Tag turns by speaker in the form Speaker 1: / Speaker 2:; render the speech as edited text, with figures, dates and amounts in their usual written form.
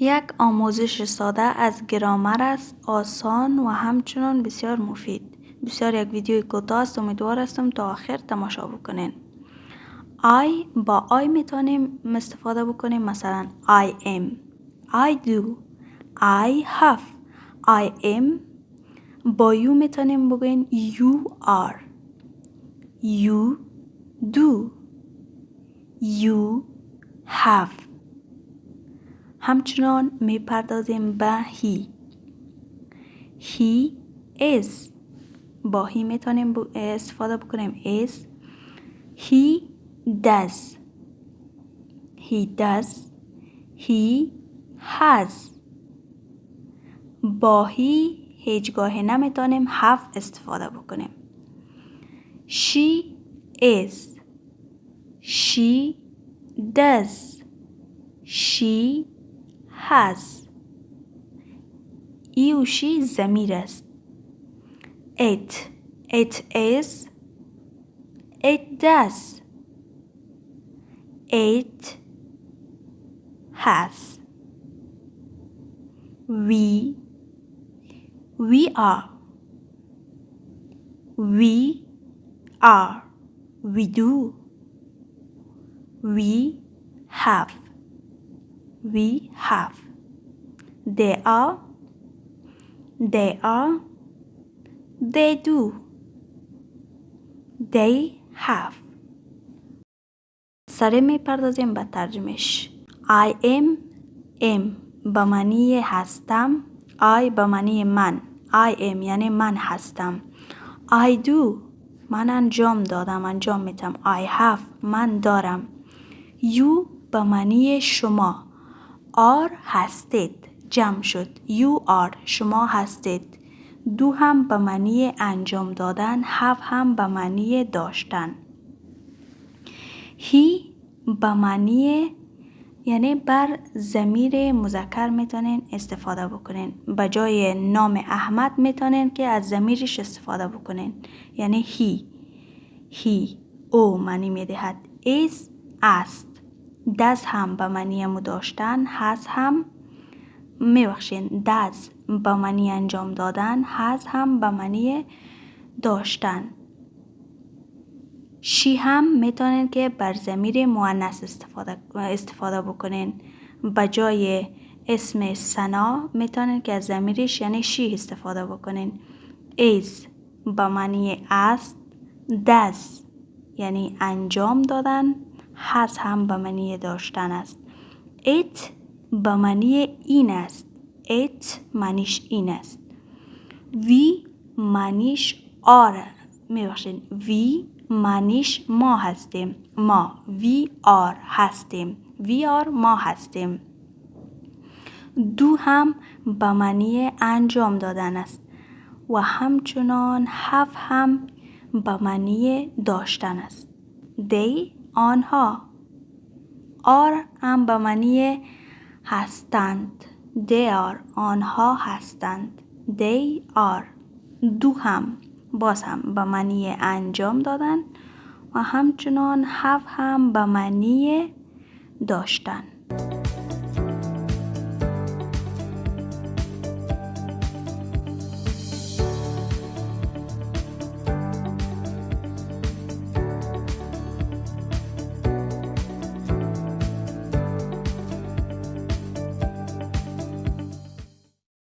Speaker 1: یک آموزش ساده از گرامر است، آسان و همچنان بسیار مفید. بسیار یک ویدیوی کوتاه است، امیدوار هستم تا آخر تماشا بکنین. با I میتونیم استفاده بکنیم، مثلا I am، I do، I have، I am. با you میتونیم بگوین you are، you do، you have. همچنان میپردازیم به he is. با he میتونیم استفاده بکنیم is. he does، he has. با he هیچگاه نمیتونیم have استفاده بکنیم. she is، she does، she has. ای و شی ضمیر است. it is، it does، it has. we are، we do، we have، they are، they do، they have. سریع میپردازیم به ترجمهش. I am به معنی هستم. I به معنی من. I am یعنی من هستم. I do من انجام دادم، انجام میدم. I have من دارم. You به معنی شما. are هستید، جمع شد. You are شما هستید. do هم به معنی انجام دادن، have هم به معنی داشتن. he به معنی یعنی بر ضمیر مذکر میتونین استفاده بکنین. به جای نام احمد میتونین که از ضمیرش استفاده بکنین، یعنی he او معنی میدهد. is است. does هم به معنی داشتن، has هم does به معنی انجام دادن، has هم به معنی داشتن. she هم میتونین که بر ضمیر مؤنث استفاده بکنین. به جای اسم سنا میتونین که از ضمیرش یعنی she استفاده بکنین. is به معنی است، does یعنی انجام دادن، has هم به معنی داشتن است. it به معنی این است. it معنیش این است. we معنیش آره. we معنیش ما هستیم. ما we are هستیم. we are ما هستیم. do هم به معنی انجام دادن است و همچنان have هم به معنی داشتن است. they آنها. are هم به معنی هستند. they are آنها هستند. they are. do هم باز هم به معنی انجام دادن و همچنان have هم به معنی داشتن.